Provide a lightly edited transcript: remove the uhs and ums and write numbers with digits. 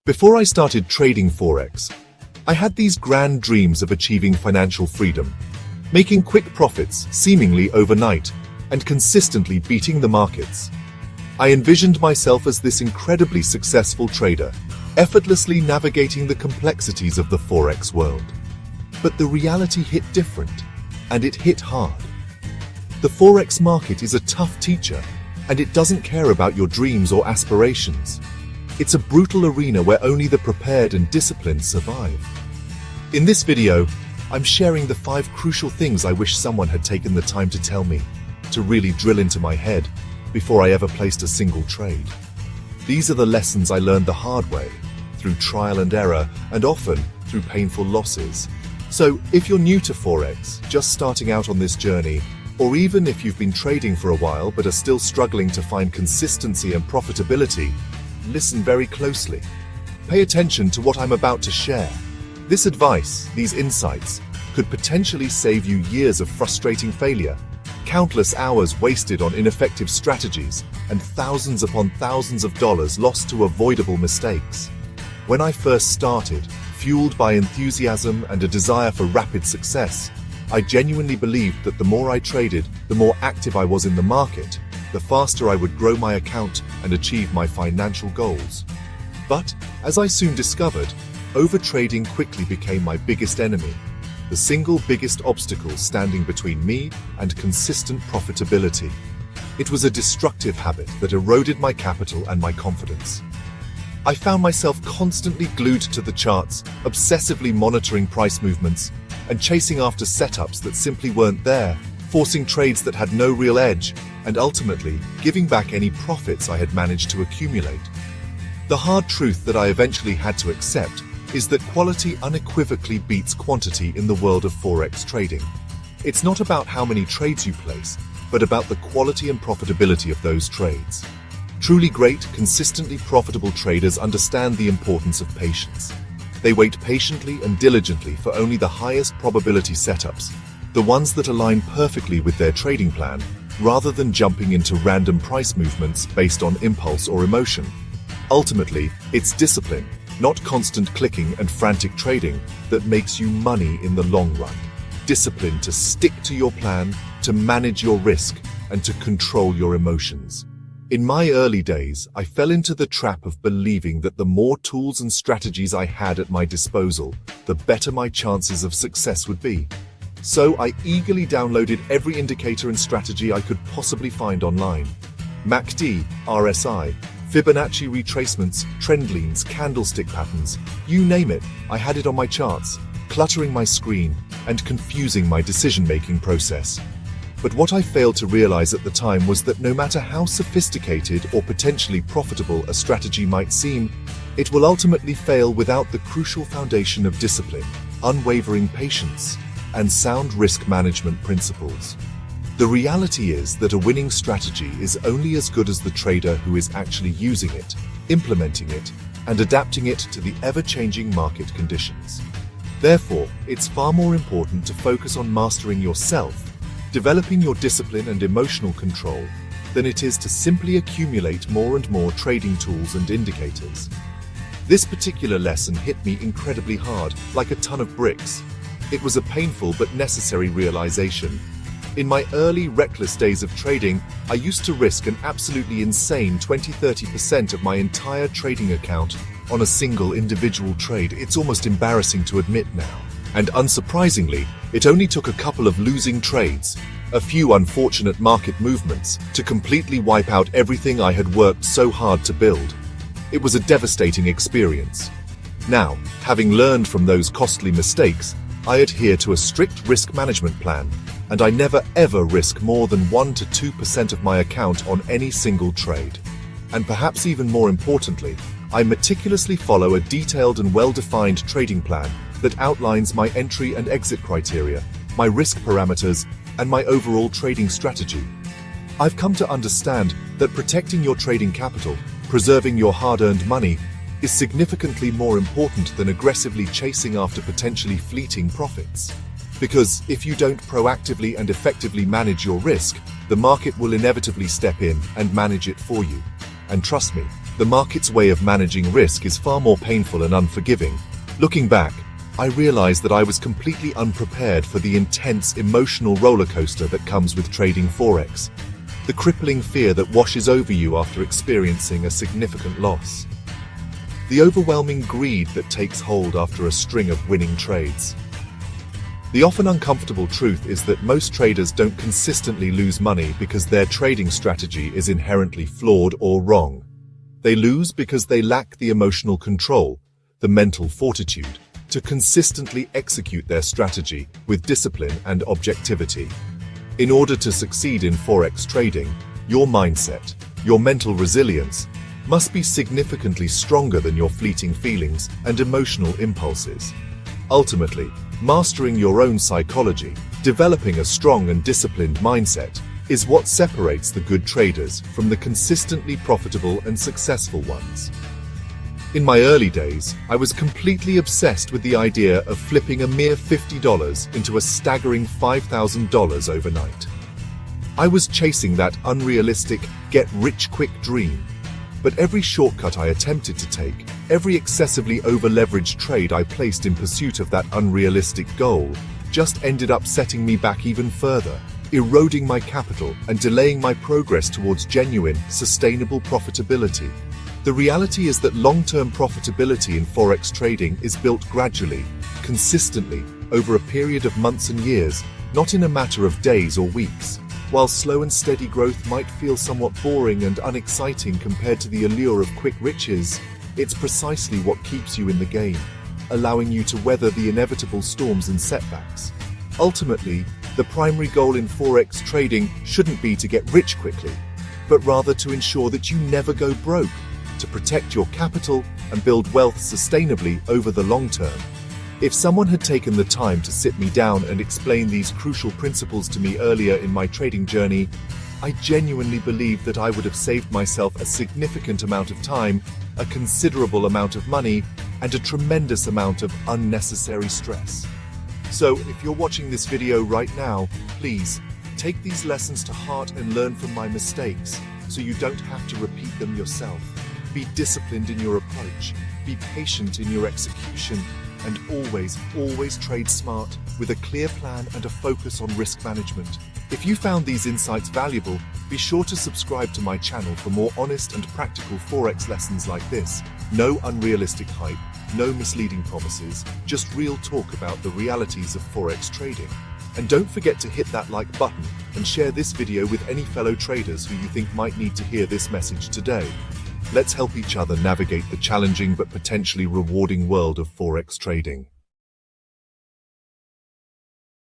Before I started trading Forex, I had these grand dreams of achieving financial freedom, making quick profits seemingly overnight, and consistently beating the markets. I envisioned myself as this incredibly successful trader, effortlessly navigating the complexities of the Forex world. But the reality hit different, and it hit hard. The Forex market is a tough teacher, and it doesn't care about your dreams or aspirations. It's a brutal arena where only the prepared and disciplined survive. In this video, I'm sharing the 5 crucial things I wish someone had taken the time to tell me, to really drill into my head before I ever placed a single trade. These are the lessons I learned the hard way, through trial and error, and often through painful losses. So, if you're new to Forex, just starting out on this journey, or even if you've been trading for a while but are still struggling to find consistency and profitability, listen very closely. Pay attention to what I'm about to share. This advice, these insights, could potentially save you years of frustrating failure, countless hours wasted on ineffective strategies, and thousands upon thousands of dollars lost to avoidable mistakes. When I first started, fueled by enthusiasm and a desire for rapid success, I genuinely believed that the more I traded, the more active I was in the market, the faster I would grow my account and achieve my financial goals. But, as I soon discovered, overtrading quickly became my biggest enemy, the single biggest obstacle standing between me and consistent profitability. It was a destructive habit that eroded my capital and my confidence. I found myself constantly glued to the charts, obsessively monitoring price movements, and chasing after setups that simply weren't there, forcing trades that had no real edge, and ultimately giving back any profits I had managed to accumulate. The hard truth that I eventually had to accept is that quality unequivocally beats quantity in the world of Forex trading. It's not about how many trades you place, but about the quality and profitability of those trades. Truly great, consistently profitable traders understand the importance of patience. They wait patiently and diligently for only the highest probability setups, the ones that align perfectly with their trading plan, rather than jumping into random price movements based on impulse or emotion. Ultimately, it's discipline, not constant clicking and frantic trading, that makes you money in the long run. Discipline to stick to your plan, to manage your risk, and to control your emotions. In my early days, I fell into the trap of believing that the more tools and strategies I had at my disposal, the better my chances of success would be. So I eagerly downloaded every indicator and strategy I could possibly find online. MACD, RSI, Fibonacci retracements, trend lines, candlestick patterns, you name it, I had it on my charts, cluttering my screen and confusing my decision-making process. But what I failed to realize at the time was that no matter how sophisticated or potentially profitable a strategy might seem, it will ultimately fail without the crucial foundation of discipline, unwavering patience, and sound risk management principles. The reality is that a winning strategy is only as good as the trader who is actually using it, implementing it, and adapting it to the ever-changing market conditions. Therefore, it's far more important to focus on mastering yourself, developing your discipline and emotional control, than it is to simply accumulate more and more trading tools and indicators. This particular lesson hit me incredibly hard, like a ton of bricks. It was a painful but necessary realization. In my early, reckless days of trading, I used to risk an absolutely insane 20–30% of my entire trading account on a single individual trade. It's almost embarrassing to admit now. And unsurprisingly, it only took a couple of losing trades, a few unfortunate market movements, to completely wipe out everything I had worked so hard to build. It was a devastating experience. Now, having learned from those costly mistakes, I adhere to a strict risk management plan, and I never ever risk more than 1 to 2% of my account on any single trade. And perhaps even more importantly, I meticulously follow a detailed and well-defined trading plan that outlines my entry and exit criteria, my risk parameters, and my overall trading strategy. I've come to understand that protecting your trading capital, preserving your hard-earned money, is significantly more important than aggressively chasing after potentially fleeting profits. Because if you don't proactively and effectively manage your risk, the market will inevitably step in and manage it for you. And trust me, The market's way of managing risk is far more painful and unforgiving. Looking back, I realized that I was completely unprepared for the intense emotional roller coaster that comes with trading Forex. The crippling fear that washes over you after experiencing a significant loss. The overwhelming greed that takes hold after a string of winning trades. The often uncomfortable truth is that most traders don't consistently lose money because their trading strategy is inherently flawed or wrong. They lose because they lack the emotional control, the mental fortitude, to consistently execute their strategy with discipline and objectivity. In order to succeed in Forex trading, your mindset, your mental resilience, must be significantly stronger than your fleeting feelings and emotional impulses. Ultimately, mastering your own psychology, developing a strong and disciplined mindset, is what separates the good traders from the consistently profitable and successful ones. In my early days, I was completely obsessed with the idea of flipping a mere $50 into a staggering $5,000 overnight. I was chasing that unrealistic, get-rich-quick dream. But every shortcut I attempted to take, every excessively over-leveraged trade I placed in pursuit of that unrealistic goal, just ended up setting me back even further, eroding my capital and delaying my progress towards genuine, sustainable profitability. The reality is that long-term profitability in Forex trading is built gradually, consistently, over a period of months and years, not in a matter of days or weeks. While slow and steady growth might feel somewhat boring and unexciting compared to the allure of quick riches, it's precisely what keeps you in the game, allowing you to weather the inevitable storms and setbacks. Ultimately, the primary goal in Forex trading shouldn't be to get rich quickly, but rather to ensure that you never go broke, to protect your capital and build wealth sustainably over the long term. If someone had taken the time to sit me down and explain these crucial principles to me earlier in my trading journey, I genuinely believe that I would have saved myself a significant amount of time, a considerable amount of money, and a tremendous amount of unnecessary stress. So, if you're watching this video right now, please take these lessons to heart and learn from my mistakes, so you don't have to repeat them yourself. Be disciplined in your approach, be patient in your execution, and always trade smart with a clear plan and a focus on risk management. If you found these insights valuable, be sure to subscribe to my channel for more honest and practical Forex lessons like this. No unrealistic hype, no misleading promises, just real talk about the realities of Forex trading. And don't forget to hit that like button and share this video with any fellow traders who you think might need to hear this message today. Let's help each other navigate the challenging but potentially rewarding world of Forex trading.